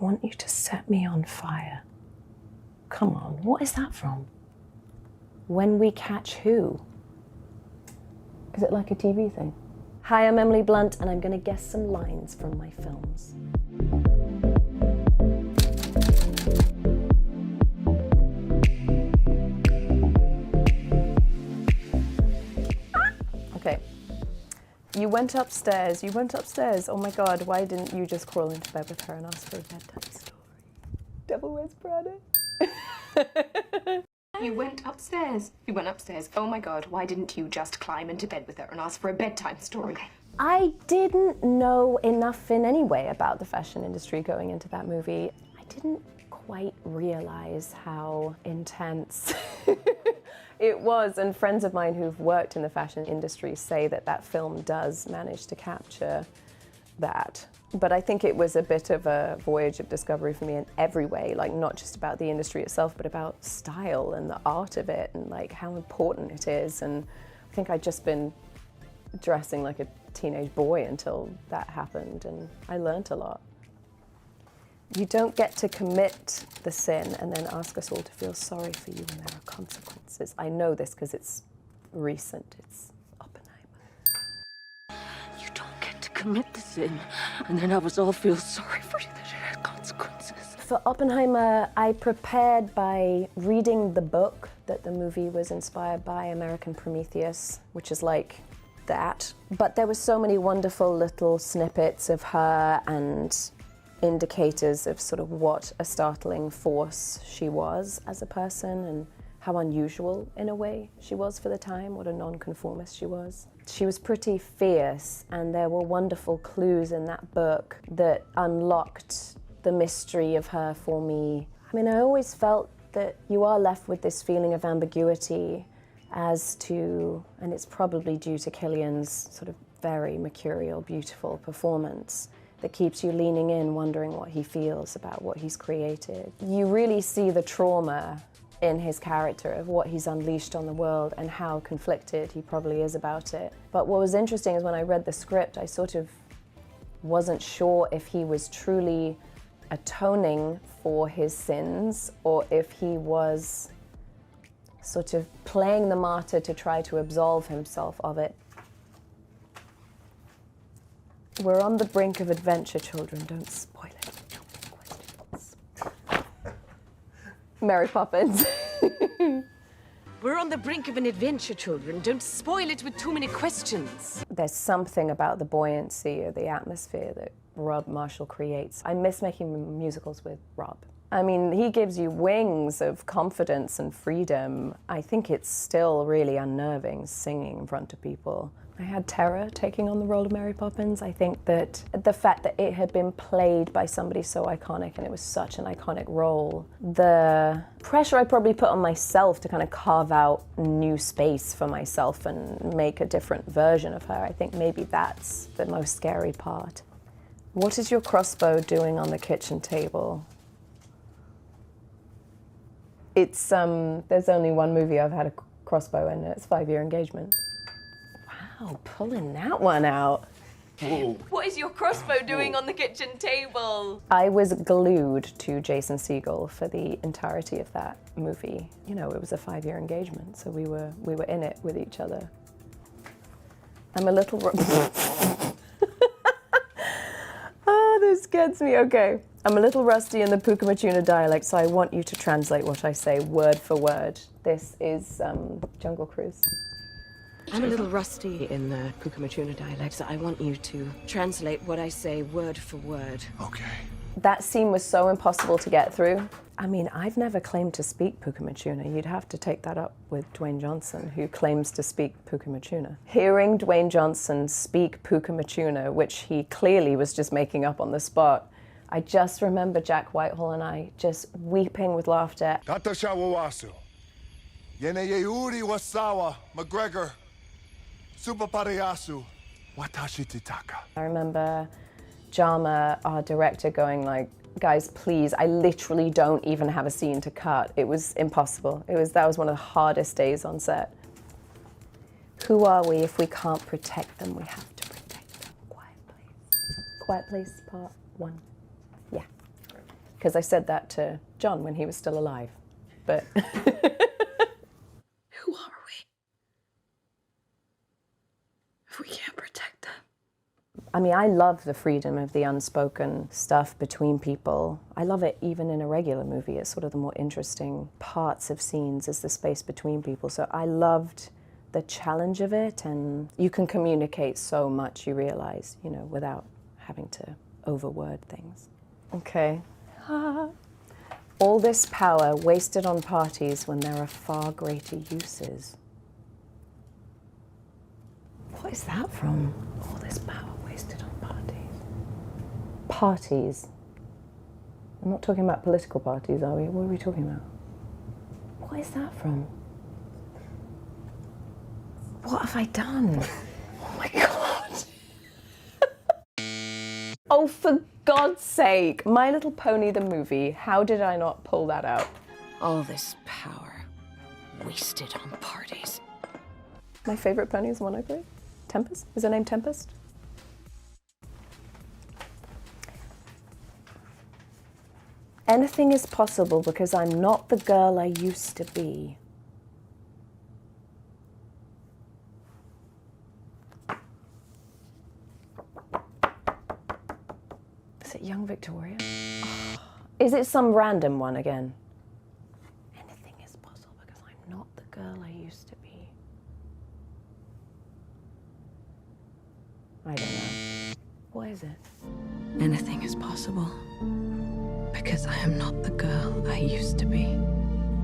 want you to set me on fire. Come on, what is that from? When we catch who? Is it like a TV thing? Hi, I'm Emily Blunt, and I'm gonna guess some lines from my films. Okay. You went upstairs, oh my God, why didn't you just crawl into bed with her and ask for a bedtime story? Devil Wears Prada. You went upstairs, oh my God, why didn't you just climb into bed with her and ask for a bedtime story? Okay. I didn't know enough in any way about the fashion industry going into that movie. I didn't quite realize how intense it was, and friends of mine who've worked in the fashion industry say that that film does manage to capture that. But I think it was a bit of a voyage of discovery for me in every way, like not just about the industry itself, but about style and the art of it and like how important it is. And I think I'd just been dressing like a teenage boy until that happened, and I learned a lot. You don't get to commit the sin and then ask us all to feel sorry for you when there are consequences. I know this because it's recent, it's Oppenheimer. You don't get to commit the sin and then have us all feel sorry for you that it had consequences. For Oppenheimer, I prepared by reading the book that the movie was inspired by, American Prometheus, which is like that. But there were so many wonderful little snippets of her and indicators of sort of what a startling force she was as a person and how unusual in a way she was for the time, what a nonconformist she was. She was pretty fierce, and there were wonderful clues in that book that unlocked the mystery of her for me. I mean, I always felt that you are left with this feeling of ambiguity as to, and it's probably due to Cillian's sort of very mercurial, beautiful performance, that keeps you leaning in, wondering what he feels about what he's created. You really see the trauma in his character of what he's unleashed on the world and how conflicted he probably is about it. But what was interesting is when I read the script, I sort of wasn't sure if he was truly atoning for his sins or if he was sort of playing the martyr to try to absolve himself of it. We're on the brink of adventure, children. Don't spoil it with too many questions. Mary Poppins. We're on the brink of an adventure, children. Don't spoil it with too many questions. There's something about the buoyancy or the atmosphere that Rob Marshall creates. I miss making musicals with Rob. I mean, he gives you wings of confidence and freedom. I think it's still really unnerving singing in front of people. I had terror taking on the role of Mary Poppins. I think that the fact that it had been played by somebody so iconic and it was such an iconic role, the pressure I probably put on myself to kind of carve out new space for myself and make a different version of her, I think maybe that's the most scary part. What is your crossbow doing on the kitchen table? It's, there's only one movie I've had a crossbow in, it's 5-Year Engagement. Wow, pulling that one out. Whoa. What is your crossbow doing on the kitchen table? I was glued to Jason Segel for the entirety of that movie. You know, it was a 5-year engagement, so we were in it with each other. I'm a little... Oh, this gets me, okay. I'm a little rusty in the Pukamatuna dialect, so I want you to translate what I say word for word. This is Jungle Cruise. I'm a little rusty in the Pukamatuna dialect, so I want you to translate what I say word for word. Okay. That scene was so impossible to get through. I mean, I've never claimed to speak Pukamatuna. You'd have to take that up with Dwayne Johnson, who claims to speak Pukamatuna. Hearing Dwayne Johnson speak Pukamatuna, which he clearly was just making up on the spot, I just remember Jack Whitehall and I just weeping with laughter. Tata Shawawasu. Yene Yeuri Wasawa McGregor. Supapariasu. Watashi Titaka. I remember Jama, our director, going like, guys, please, I literally don't even have a scene to cut. It was impossible. That was one of the hardest days on set. Who are we if we can't protect them? We have to protect them. Quiet Place. Quiet Place, part 1. Yeah. because I said that to John when he was still alive. But Who are we? If we can't protect them. I mean, I love the freedom of the unspoken stuff between people. I love it even in a regular movie. It's sort of the more interesting parts of scenes is the space between people. So I loved the challenge of it, and you can communicate so much, you realize, you know, without having to overword things. Okay. All this power wasted on parties when there are far greater uses. What is that from? All this power wasted on parties. Parties. I'm not talking about political parties, are we? What are we talking about? What is that from? What have I done? Oh my God. Oh, for God's sake. My Little Pony, the movie. How did I not pull that out? All this power wasted on parties. My favorite pony is the one I played. Tempest? Is her name Tempest? Anything is possible because I'm not the girl I used to be. Is it Young Victoria? Oh. Is it some random one again? Anything is possible because I'm not the girl I used to be. I don't know. What is it? Anything is possible because I am not the girl I used to be.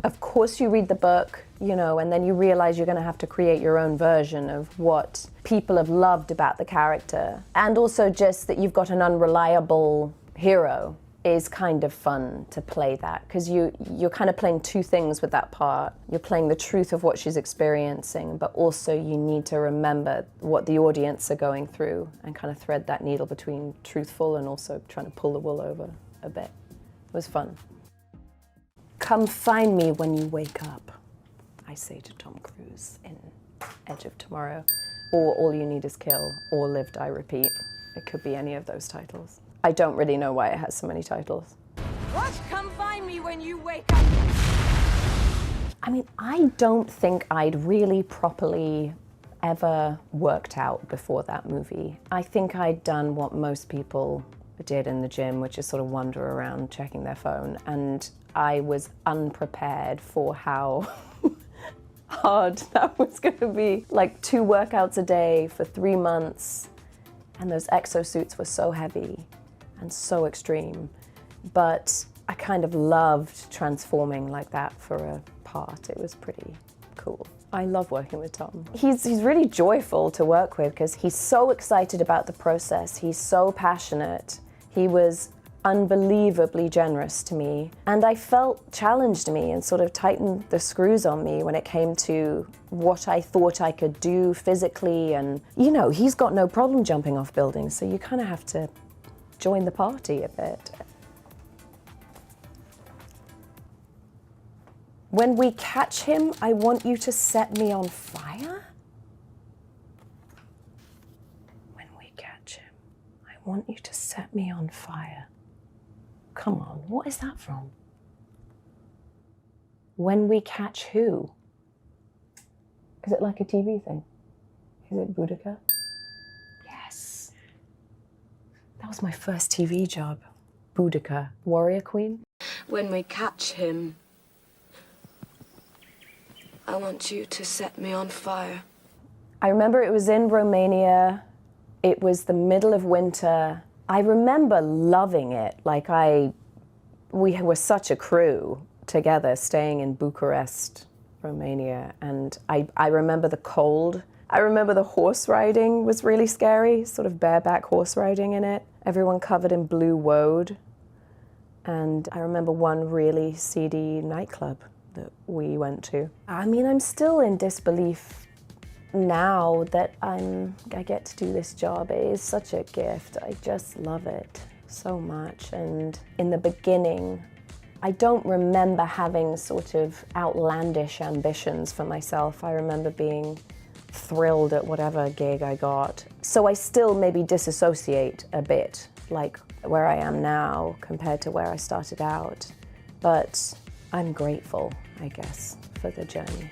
Of course you read the book, you know, and then you realize you're going to have to create your own version of what people have loved about the character. And also just that you've got an unreliable hero is kind of fun to play that, because you're kind of playing two things with that part. You're playing the truth of what she's experiencing, but also you need to remember what the audience are going through and kind of thread that needle between truthful and also trying to pull the wool over a bit. It was fun. Come find me when you wake up, I say to Tom Cruise in Edge of Tomorrow. Or All You Need Is Kill, or Live, Die, Repeat. It could be any of those titles. I don't really know why it has so many titles. What? Come find me when you wake up. I mean, I don't think I'd really properly ever worked out before that movie. I think I'd done what most people did in the gym, which is sort of wander around checking their phone, and I was unprepared for how hard that was going to be. Like 2 workouts a day for 3 months, and those exosuits were so heavy and so extreme. But I kind of loved transforming like that for a part. It was pretty cool. I love working with Tom. He's really joyful to work with because he's so excited about the process. He's so passionate. He was unbelievably generous to me, and I felt challenged me and sort of tightened the screws on me when it came to what I thought I could do physically. And you know, he's got no problem jumping off buildings, so you kind of have to join the party a bit. When we catch him, I want you to set me on fire. When we catch him, I want you to set me on fire. Come on, what is that from? When we catch who? Is it like a TV thing? Is it Boudica? Yes. That was my first TV job. Boudica, Warrior Queen. When we catch him, I want you to set me on fire. I remember it was in Romania. It was the middle of winter. I remember loving it. Like we were such a crew together staying in Bucharest, Romania. And I remember the cold. I remember the horse riding was really scary, sort of bareback horse riding in it. Everyone covered in blue woad. And I remember one really seedy nightclub that we went to. I mean, I'm still in disbelief now that I get to do this job. It is such a gift. I just love it so much. And in the beginning, I don't remember having sort of outlandish ambitions for myself. I remember being thrilled at whatever gig I got. So I still maybe disassociate a bit like where I am now compared to where I started out. But I'm grateful, I guess, for the journey.